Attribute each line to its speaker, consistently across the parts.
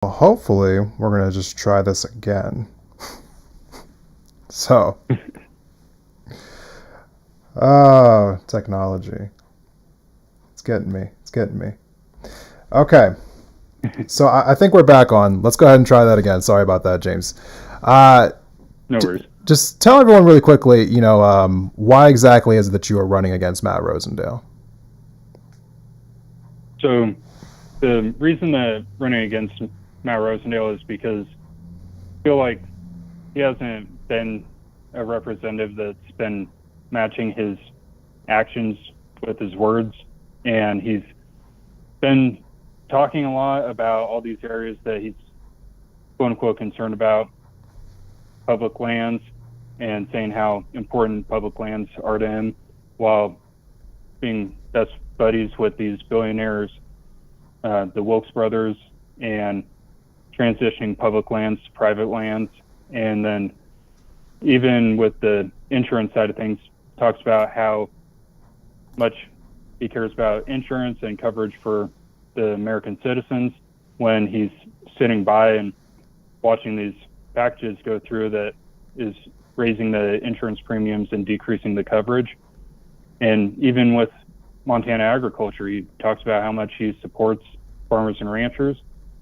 Speaker 1: Well, hopefully, we're going to just try this again. So, technology. It's getting me. It's getting me. Okay. So, I think we're back on. Let's go ahead and try that again. Sorry about that, James. Uh,
Speaker 2: No worries.
Speaker 1: just tell everyone really quickly, why exactly is it that you are running against Matt Rosendale?
Speaker 2: So the reason that running against Matt Rosendale is because I feel like he hasn't been a representative that's been matching his actions with his words, and he's been talking a lot about all these areas that he's quote unquote concerned about, public lands, and saying how important public lands are to him, while being best buddies with these billionaires, the Wilkes brothers, and transitioning public lands to private lands. And then even with the insurance side of things, talks about how much he cares about insurance and coverage for the American citizens when he's sitting by and watching these packages go through that is raising the insurance premiums and decreasing the coverage. And even with Montana agriculture, he talks about how much he supports farmers and ranchers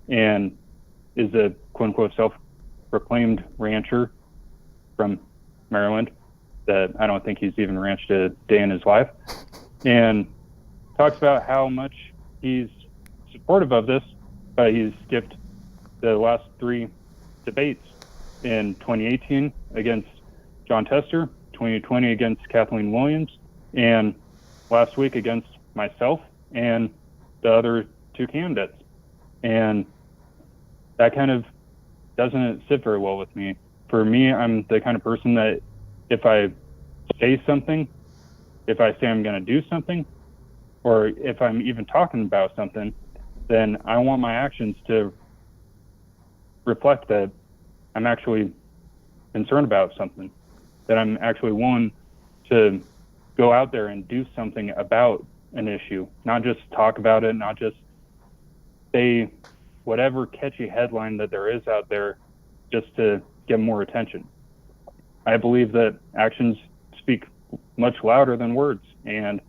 Speaker 2: and is a quote unquote self-proclaimed rancher from Maryland that I don't think he's even ranched a day in his life. And talks about how much he's supportive of this, but he's skipped the last three debates in 2018 against John Tester, 2020 against Kathleen Williams, and last week against myself and the other two candidates. And that kind of doesn't sit very well with me. For me, I'm the kind of person that if I say something, if I say I'm going to do something, or if I'm even talking about something, then I want my actions to reflect that I'm actually concerned about something, that I'm actually willing to go out there and do something about an issue, not just talk about it, not just say whatever catchy headline that there is out there just to get more attention. I believe that actions speak much louder than words, and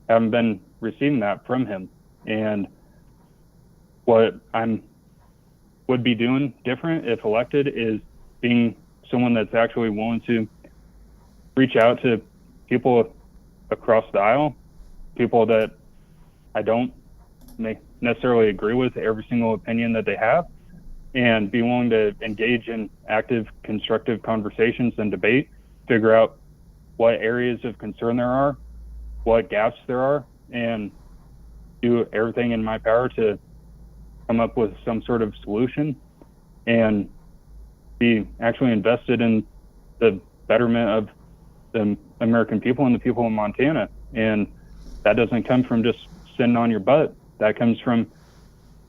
Speaker 2: haven't been receiving that from him. And what I would be doing different if elected is being someone that's actually willing to reach out to people across the aisle, people that I don't necessarily agree with every single opinion that they have, and be willing to engage in active, constructive conversations and debate, figure out what areas of concern there are, what gaps there are, and do everything in my power to come up with some sort of solution and be actually invested in the betterment of the American people and the people in Montana. And that doesn't come from just sitting on your butt. That comes from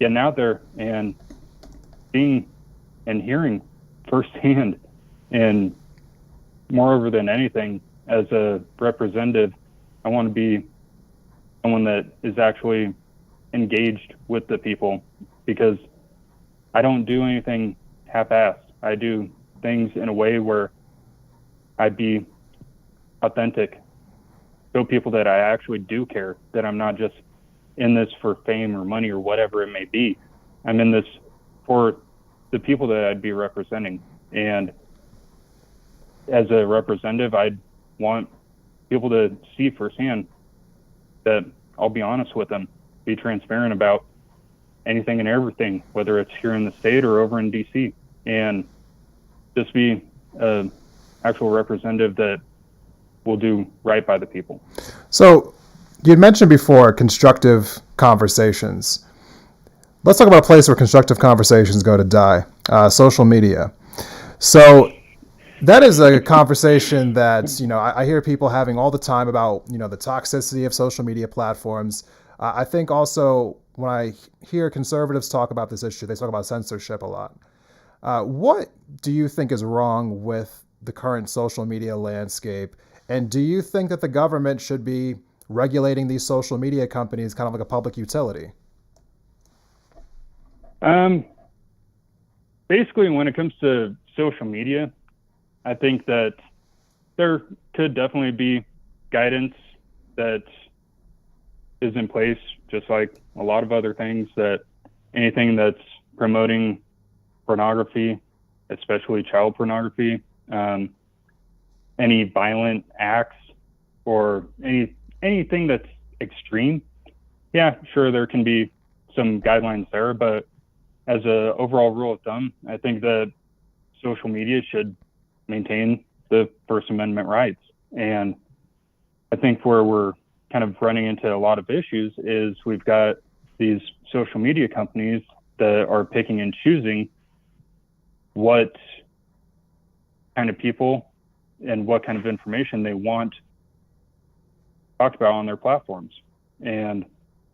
Speaker 2: getting out there and seeing and hearing firsthand. And moreover than anything, as a representative, I want to be someone that is actually engaged with the people, because I don't do anything half-assed. I do things in a way where I'd be authentic, show people that I actually do care, that I'm not just in this for fame or money or whatever it may be. I'm in this for the people that I'd be representing. And as a representative, I'd want people to see firsthand that I'll be honest with them, be transparent about anything and everything, whether it's here in the state or over in DC, and just be an actual representative that will do right by the people.
Speaker 1: So, you'd mentioned before constructive conversations. Let's talk about a place where constructive conversations go to die, social media. So, that is a conversation that, I hear people having all the time about, the toxicity of social media platforms. I think also when I hear conservatives talk about this issue, they talk about censorship a lot. What do you think is wrong with the current social media landscape? And do you think that the government should be regulating these social media companies kind of like a public utility?
Speaker 2: basically, when it comes to social media, I think that there could definitely be guidance that is in place, just like a lot of other things, that anything that's promoting pornography, especially child pornography, any violent acts or anything that's extreme, yeah, sure, there can be some guidelines there, but as a overall rule of thumb, I think that social media should maintain the First Amendment rights. And I think where we're kind of running into a lot of issues is we've got these social media companies that are picking and choosing what kind of people and what kind of information they want talked about on their platforms. And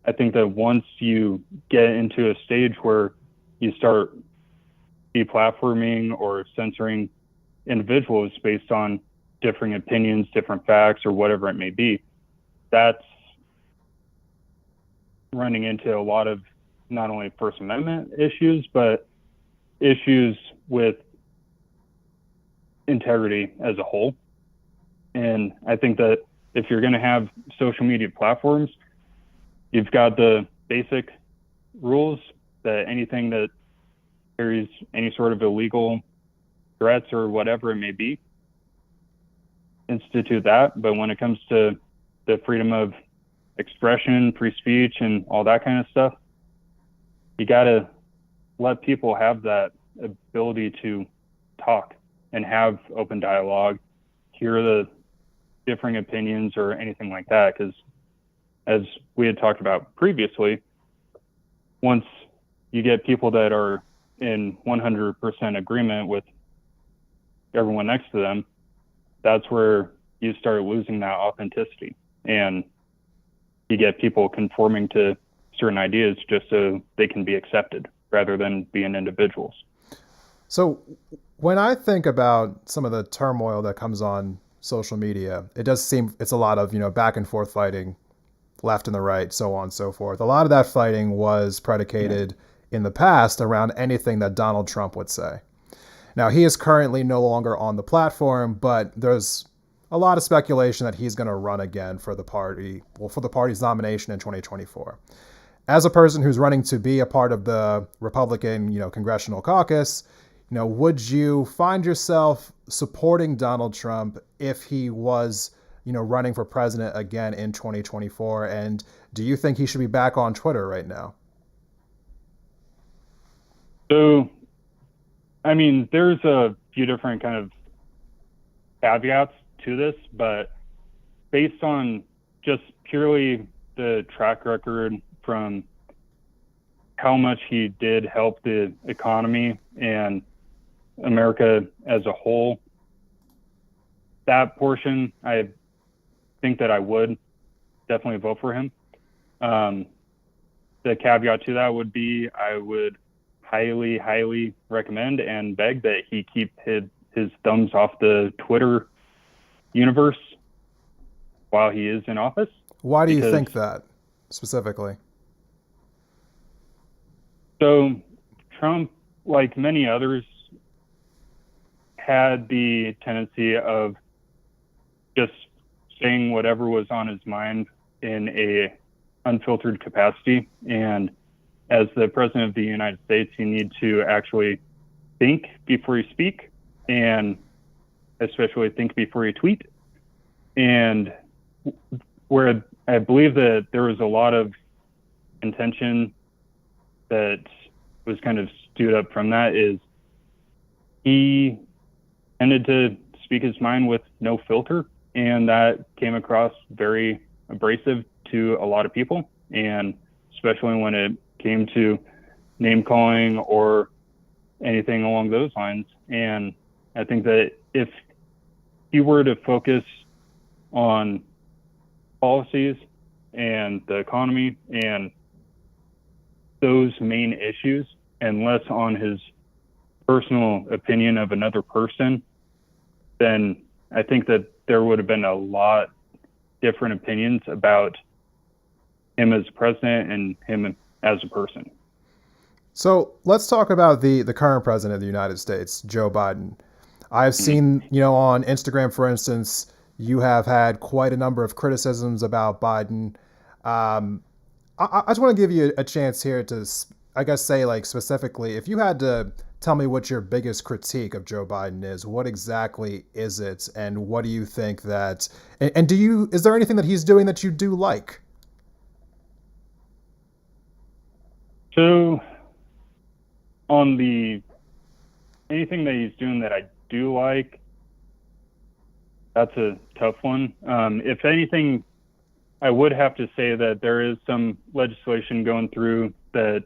Speaker 2: I think that once you get into a stage where you start deplatforming or censoring individuals based on differing opinions, different facts, or whatever it may be, that's running into a lot of not only First Amendment issues, but issues with integrity as a whole. And I think that if you're going to have social media platforms, you've got the basic rules that anything that carries any sort of illegal threats or whatever it may be, institute that. But when it comes to the freedom of expression, free speech, and all that kind of stuff, you got to let people have that ability to talk and have open dialogue, hear the differing opinions or anything like that. Because as we had talked about previously, once you get people that are in 100% agreement with everyone next to them, that's where you start losing that authenticity. And you get people conforming to certain ideas just so they can be accepted rather than being individuals.
Speaker 1: So when I think about some of the turmoil that comes on social media, it does seem it's a lot of, back and forth fighting, left and the right, so on and so forth. A lot of that fighting was predicated in the past around anything that Donald Trump would say. Now, he is currently no longer on the platform, but there's a lot of speculation that he's going to run again for the party's nomination in 2024. As a person who's running to be a part of the Republican, congressional caucus, would you find yourself supporting Donald Trump if he was, running for president again in 2024? And do you think he should be back on Twitter right now?
Speaker 2: So, there's a few different kind of caveats to this, but based on just purely the track record from how much he did help the economy and America as a whole, that portion, I think that I would definitely vote for him. The caveat to that would be I would highly, highly recommend and beg that he keep his thumbs off the Twitter universe while he is in office.
Speaker 1: Why do you think that specifically?
Speaker 2: So Trump, like many others, had the tendency of just saying whatever was on his mind in a unfiltered capacity. And as the president of the United States, you need to actually think before you speak, and especially think before you tweet. And where I believe that there was a lot of contention that was kind of stewed up from that is he tended to speak his mind with no filter, and that came across very abrasive to a lot of people, and especially when it came to name calling or anything along those lines. And I think that if he were to focus on policies and the economy and those main issues and less on his personal opinion of another person, then I think that there would have been a lot different opinions about him as president and him as a person.
Speaker 1: So let's talk about the current president of the United States, Joe Biden. I've
Speaker 2: Mhm.
Speaker 1: seen, on Instagram, for instance, you have had quite a number of criticisms about Biden. Um, I just want to give you a chance here to, I guess, say like specifically, if you had to tell me what your biggest critique of Joe Biden is, what exactly is it, and what do you think that, and is there anything that he's doing that you do like?
Speaker 2: So on the anything that he's doing that I do like, that's a tough one. If anything, I would have to say that there is some legislation going through that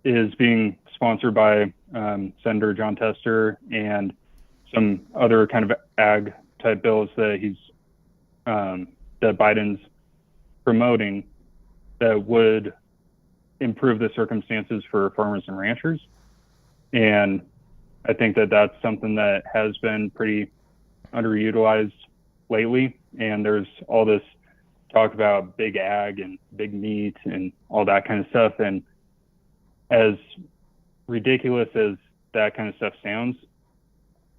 Speaker 2: is being sponsored by Senator John Tester and some other kind of ag type bills that that Biden's promoting that would improve the circumstances for farmers and ranchers. And I think that that's something that has been pretty underutilized lately. And there's all this talk about big ag and big meat and all that kind of stuff. And as ridiculous as that kind of stuff sounds,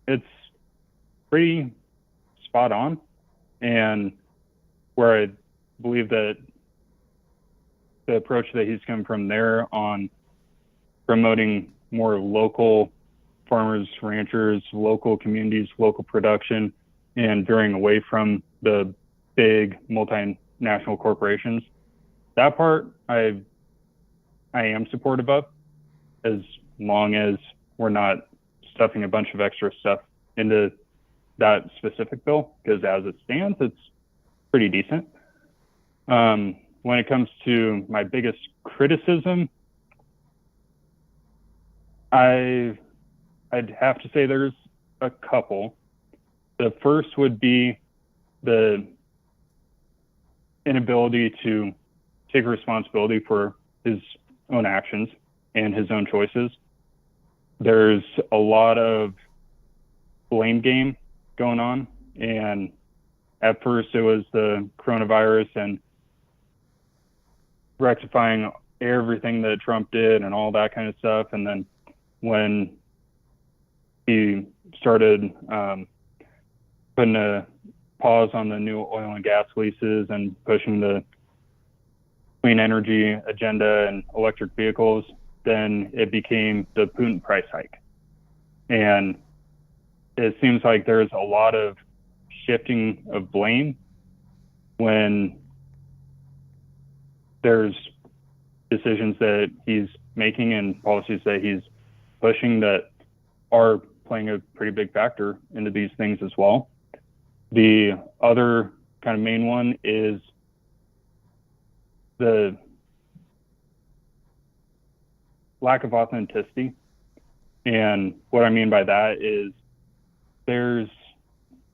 Speaker 2: it's pretty spot on. And where I believe that the approach that he's come from there on promoting more local farmers, ranchers, local communities, local production, and veering away from the big multinational corporations. That part I am supportive of, as long as we're not stuffing a bunch of extra stuff into that specific bill, because as it stands, it's pretty decent. When it comes to my biggest criticism, I'd have to say there's a couple. The first would be the inability to take responsibility for his own actions and his own choices. There's a lot of blame game going on. And at first it was the coronavirus and rectifying everything that Trump did and all that kind of stuff. And then when he started putting a pause on the new oil and gas leases and pushing the clean energy agenda and electric vehicles, then it became the Putin price hike. And it seems like there's a lot of shifting of blame when there's decisions that he's making and policies that he's pushing that are playing a pretty big factor into these things as well. The other kind of main one is the lack of authenticity. And what I mean by that is there's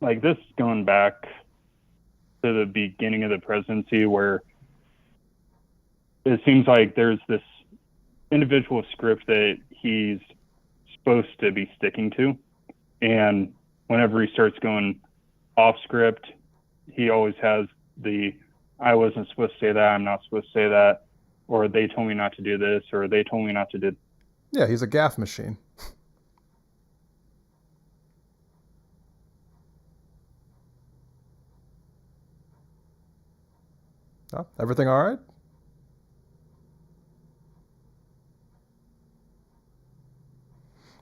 Speaker 2: like this going back to the beginning of the presidency where it seems like there's this individual script that he's supposed to be sticking to. And whenever he starts going off script, he always has the, I wasn't supposed to say that, I'm not supposed to say that, or they told me not to do this, or they told me not to do.
Speaker 1: Yeah, he's a gaffe machine. Oh, everything all right?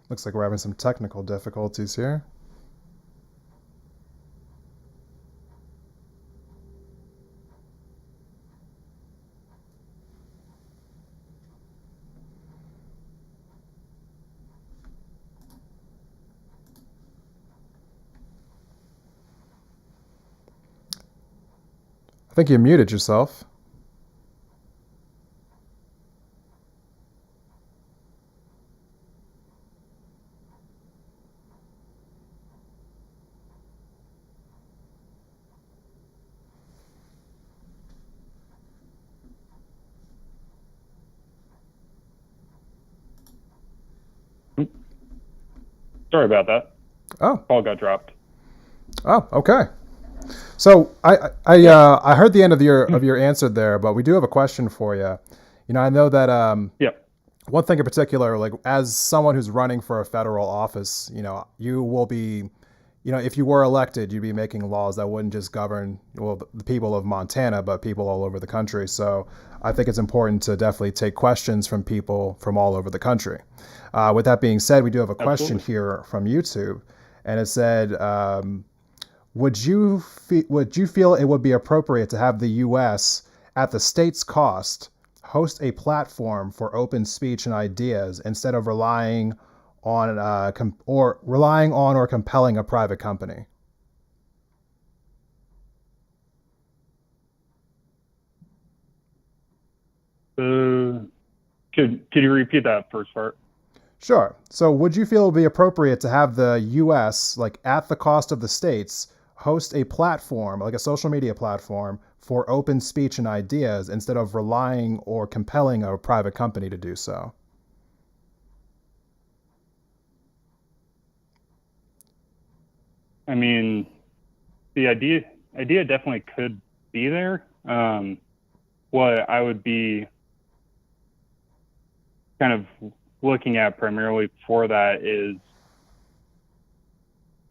Speaker 1: Looks like we're having some technical difficulties here. I think you muted yourself.
Speaker 2: Sorry about that.
Speaker 1: Oh.
Speaker 2: Call got dropped.
Speaker 1: Oh, okay. So I heard the end of your answer there, but we do have a question for you. I know that
Speaker 2: Yeah.
Speaker 1: one thing in particular, like as someone who's running for a federal office, you will be, if you were elected, you'd be making laws that wouldn't just govern, well, the people of Montana, but people all over the country. So I think it's important to definitely take questions from people from all over the country. With that being said, we do have a question
Speaker 2: Absolutely.
Speaker 1: here from YouTube, and it said, would you feel it would be appropriate to have the U.S. at the state's cost host a platform for open speech and ideas instead of relying on or compelling a private company?
Speaker 2: Uh, could you repeat that first part?
Speaker 1: Sure. So, would you feel it would be appropriate to have the U.S., like at the cost of the states, host a platform, like a social media platform, for open speech and ideas instead of relying or compelling a private company to do so?
Speaker 2: I mean, the idea definitely could be there. What I would be kind of looking at primarily for that is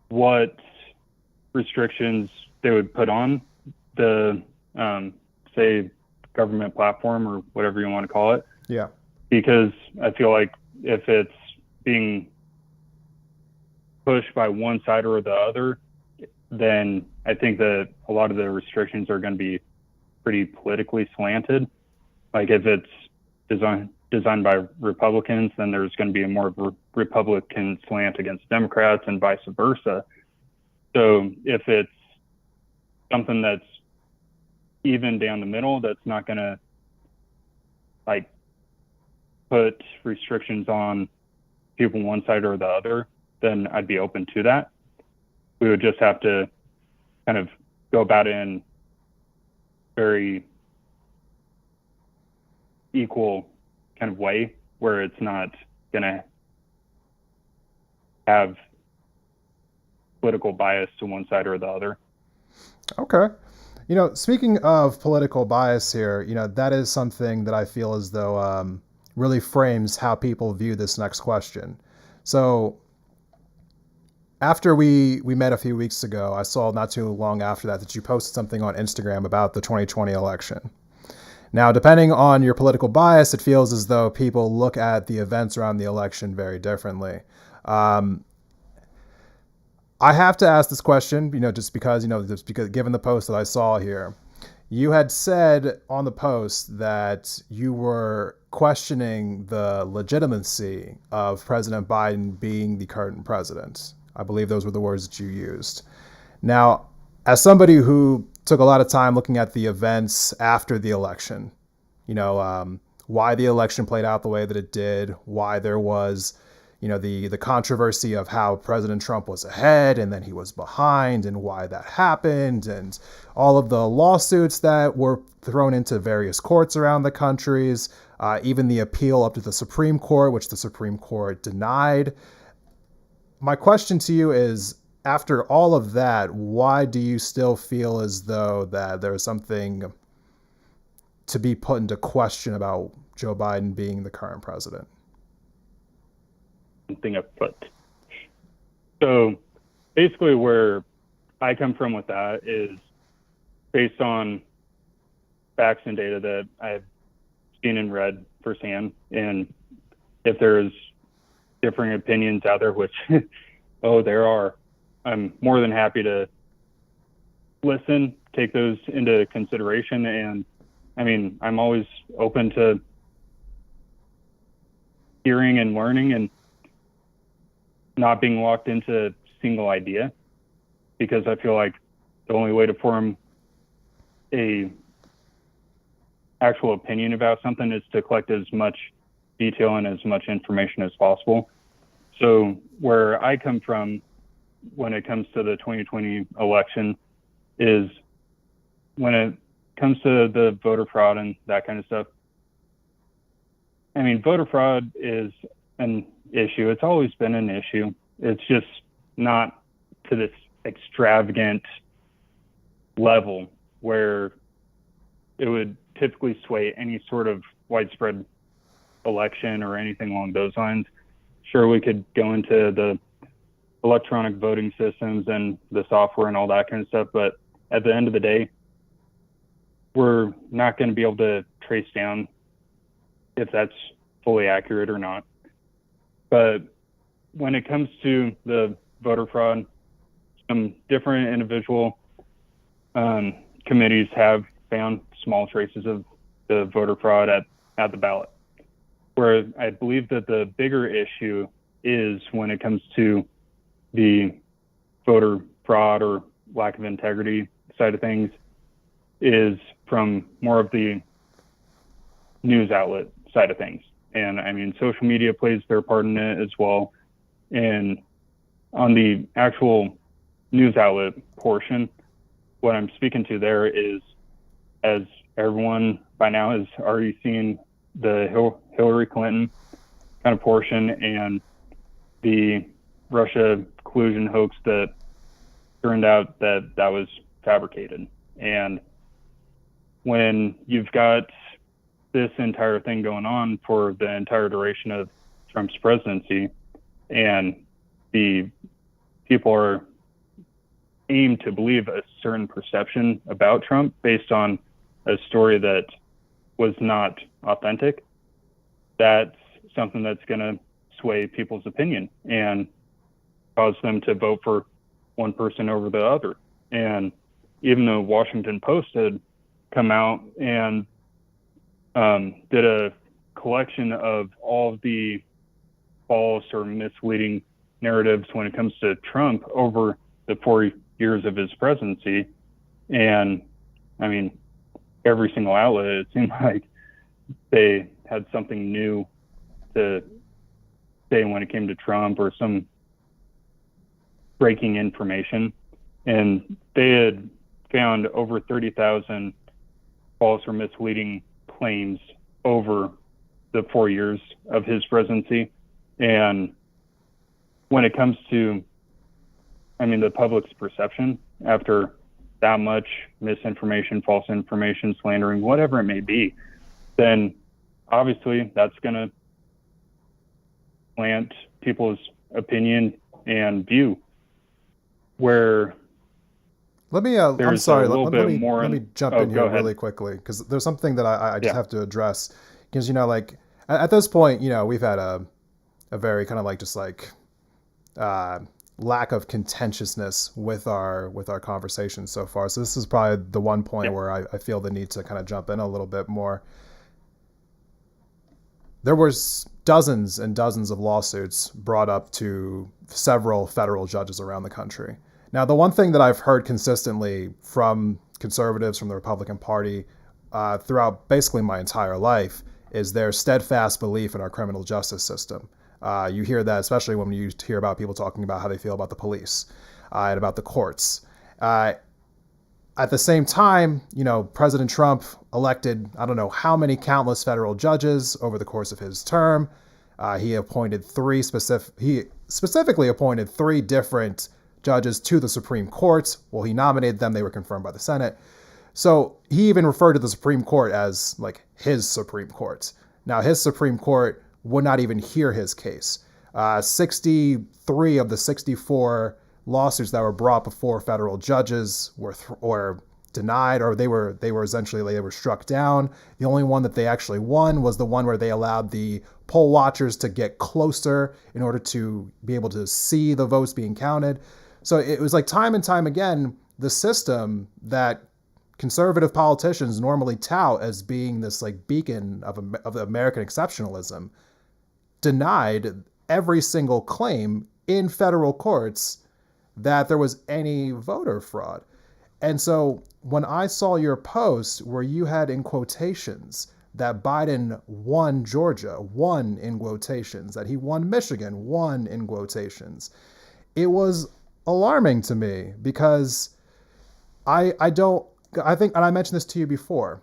Speaker 2: what restrictions they would put on the say government platform or whatever you want to call it,
Speaker 1: Yeah.
Speaker 2: because I feel like if it's being pushed by one side or the other, then I think that a lot of the restrictions are going to be pretty politically slanted. Like if it's designed by Republicans, then there's going to be a more Republican slant against Democrats and vice versa. So if it's something that's even down the middle, that's not going to like put restrictions on people one side or the other, then I'd be open to that. We would just have to kind of go about it in very equal kind of way where it's not going to have political bias to one side or the other.
Speaker 1: Okay. Speaking of political bias here, that is something that I feel as though really frames how people view this next question. So, after we met a few weeks ago, I saw not too long after that you posted something on Instagram about the 2020 election. Now, depending on your political bias, it feels as though people look at the events around the election very differently. Um, I have to ask this question, just because given the post that I saw here, you had said on the post that you were questioning the legitimacy of President Biden being the current president. I believe those were the words that you used. Now, as somebody who took a lot of time looking at the events after the election, why the election played out the way that it did, why there was the controversy of how President Trump was ahead and then he was behind and why that happened, and all of the lawsuits that were thrown into various courts around the countries, even the appeal up to the Supreme Court, which the Supreme Court denied. My question to you is, after all of that, why do you still feel as though that there's something to be put into question about Joe Biden being the current president?
Speaker 2: Something afoot. So basically, where I come from with that is based on facts and data that I've seen and read firsthand. And if there's differing opinions out there, which, oh, there are, I'm more than happy to listen, take those into consideration. And I mean, I'm always open to hearing and learning and not being locked into a single idea, because I feel like the only way to form a actual opinion about something is to collect as much detail and as much information as possible. So where I come from when it comes to the 2020 election is when it comes to the voter fraud and that kind of stuff. I mean, voter fraud is an issue. It's always been an issue. It's just not to this extravagant level where it would typically sway any sort of widespread election or anything along those lines. Sure, we could go into the electronic voting systems and the software and all that kind of stuff, but at the end of the day, we're not going to be able to trace down if that's fully accurate or not. But when it comes to the voter fraud, some different individual committees have found small traces of the voter fraud at the ballot. Where I believe that the bigger issue is when it comes to the voter fraud or lack of integrity side of things is from more of the news outlet side of things. And I mean, social media plays their part in it as well. And on the actual news outlet portion, what I'm speaking to there is, as everyone by now has already seen, the Hillary Clinton kind of portion and the Russia collusion hoax that turned out that was fabricated. And when you've got this entire thing going on for the entire duration of Trump's presidency, and the people are aimed to believe a certain perception about Trump based on a story that was not authentic, that's something that's going to sway people's opinion and cause them to vote for one person over the other. And even though Washington Post had come out and did a collection of all of the false or misleading narratives when it comes to Trump over the 4 years of his presidency, and I mean, every single outlet, it seemed like they had something new to say when it came to Trump or some breaking information. And they had found over 30,000 false or misleading claims over the 4 years of his presidency. And when it comes to, I mean, the public's perception after that much misinformation, false information, slandering, whatever it may be, then obviously that's going to plant people's opinion and view. Where
Speaker 1: I'm sorry. Let me jump in here
Speaker 2: ahead.
Speaker 1: really quickly, because there's something that I just have to address. Because, like at this point, we've had a very kind of like just like lack of contentiousness with our conversation so far. So this is probably the one point where I feel the need to kind of jump in a little bit more. There was dozens and dozens of lawsuits brought up to several federal judges around the country. Now, the one thing that I've heard consistently from conservatives, from the Republican Party, throughout basically my entire life, is their steadfast belief in our criminal justice system. You hear that, especially when you hear about people talking about how they feel about the police and about the courts. At the same time, President Trump elected, I don't know how many countless federal judges over the course of his term. He specifically appointed three different judges to the Supreme Court. Well, he nominated them. They were confirmed by the Senate. So he even referred to the Supreme Court as like his Supreme Court. Now, his Supreme Court would not even hear his case. 63 of the 64 lawsuits that were brought before federal judges were denied, or they were struck down. The only one that they actually won was the one where they allowed the poll watchers to get closer in order to be able to see the votes being counted. So it was like time and time again, the system that conservative politicians normally tout as being this like beacon of American exceptionalism denied every single claim in federal courts that there was any voter fraud. And so when I saw your post where you had in quotations that Biden won Georgia, won in quotations, that he won Michigan, won in quotations, it was alarming to me, because I think, and I mentioned this to you before,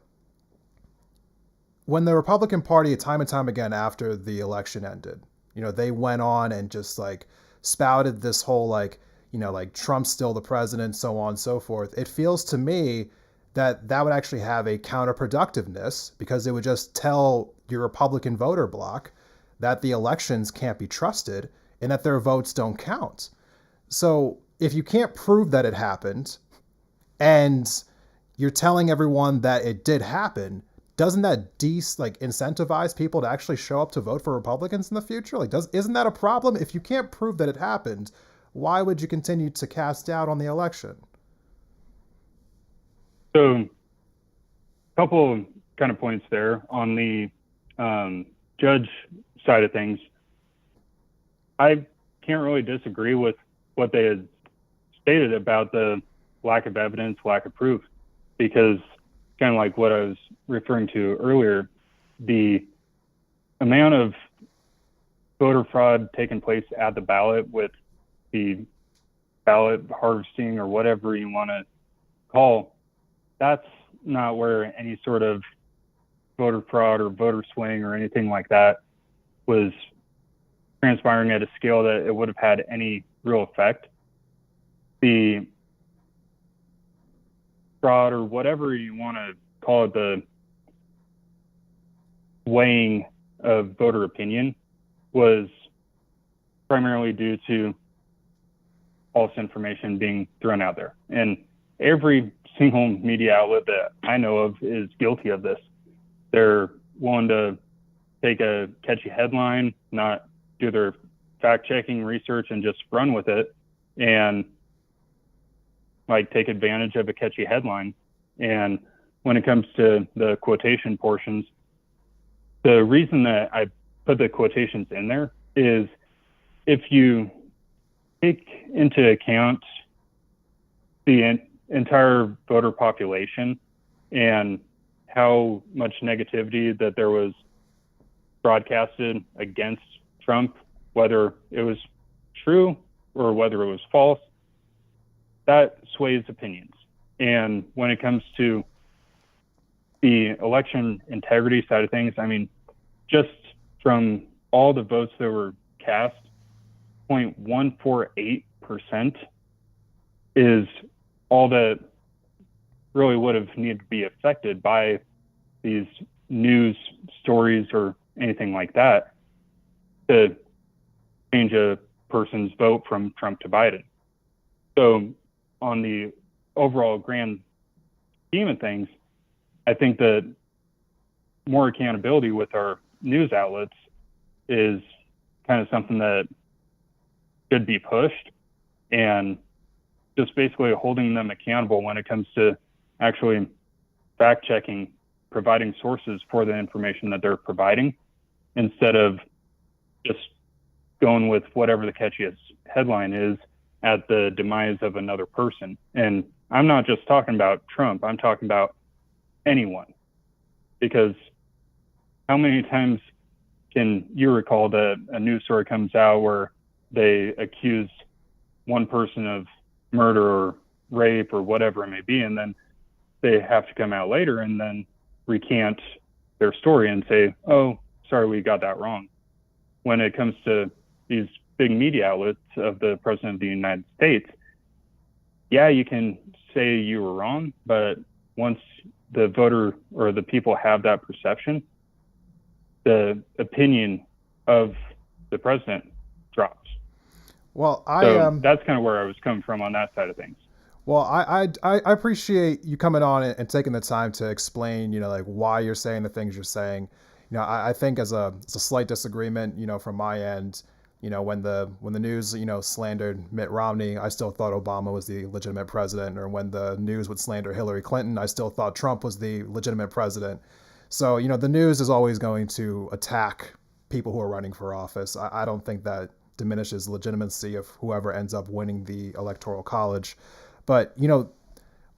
Speaker 1: when the Republican Party, time and time again after the election ended, they went on and just like spouted this whole like Trump's still the president, so on and so forth. It feels to me that would actually have a counterproductiveness, because it would just tell your Republican voter bloc that the elections can't be trusted and that their votes don't count. So if you can't prove that it happened, and you're telling everyone that it did happen, doesn't that incentivize people to actually show up to vote for Republicans in the future? Isn't that a problem? If you can't prove that it happened, why would you continue to cast doubt on the election?
Speaker 2: So, a couple kind of points there on the judge side of things. I can't really disagree with what they had stated about the lack of evidence, lack of proof, because kind of like what I was referring to earlier, the amount of voter fraud taking place at the ballot with the ballot harvesting or whatever you want to call, that's not where any sort of voter fraud or voter swaying or anything like that was transpiring at a scale that it would have had any real effect. The fraud or whatever you want to call it, the weighing of voter opinion, was primarily due to false information being thrown out there. And every single media outlet that I know of is guilty of this. They're willing to take a catchy headline, not do their fact-checking research, and just run with it, and like take advantage of a catchy headline. And when it comes to the quotation portions, the reason that I put the quotations in there is if you take into account the entire voter population and how much negativity that there was broadcasted against Trump, whether it was true or whether it was false, that sways opinions. And when it comes to the election integrity side of things, I mean, just from all the votes that were cast, 0.148% is all that really would have needed to be affected by these news stories or anything like that to change a person's vote from Trump to Biden. So on the overall grand scheme of things, I think that more accountability with our news outlets is kind of something that should be pushed, and just basically holding them accountable when it comes to actually fact checking, providing sources for the information that they're providing, instead of just going with whatever the catchiest headline is at the demise of another person. And I'm not just talking about Trump, I'm talking about anyone. Because how many times can you recall that a news story comes out where they accuse one person of murder or rape or whatever it may be, and then they have to come out later and then recant their story and say, oh, sorry, we got that wrong. When it comes to these big media outlets of the President of the United States, yeah, you can say you were wrong, but once the voter or the people have that perception, the opinion of the president drops.
Speaker 1: Well,
Speaker 2: that's kind of where I was coming from on that side of things.
Speaker 1: Well, I appreciate you coming on and taking the time to explain, like why you're saying the things you're saying. I think it's a slight disagreement, from my end. When the news, slandered Mitt Romney, I still thought Obama was the legitimate president. Or when the news would slander Hillary Clinton, I still thought Trump was the legitimate president. So, the news is always going to attack people who are running for office. I don't think that diminishes legitimacy of whoever ends up winning the Electoral College. But,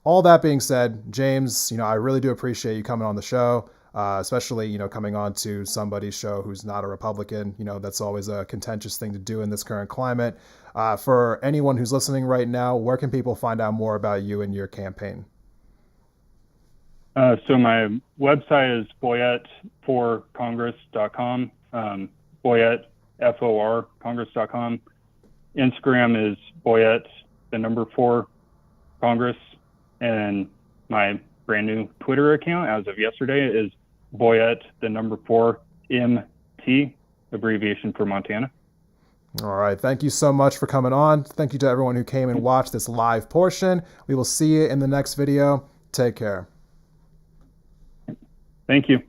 Speaker 1: all that being said, James, I really do appreciate you coming on the show, especially, coming on to somebody's show who's not a Republican. That's always a contentious thing to do in this current climate. For anyone who's listening right now, where can people find out more about you and your campaign?
Speaker 2: So my website is boyette4congress.com, Boyette, F-O-R, congress.com. Instagram is Boyette, the number 4, Congress. And my brand new Twitter account as of yesterday. It is Boyette, the number 4 MT, abbreviation for Montana.
Speaker 1: All right. Thank you so much for coming on. Thank you to everyone who came and watched this live portion. We will see you in the next video. Take care.
Speaker 2: Thank you.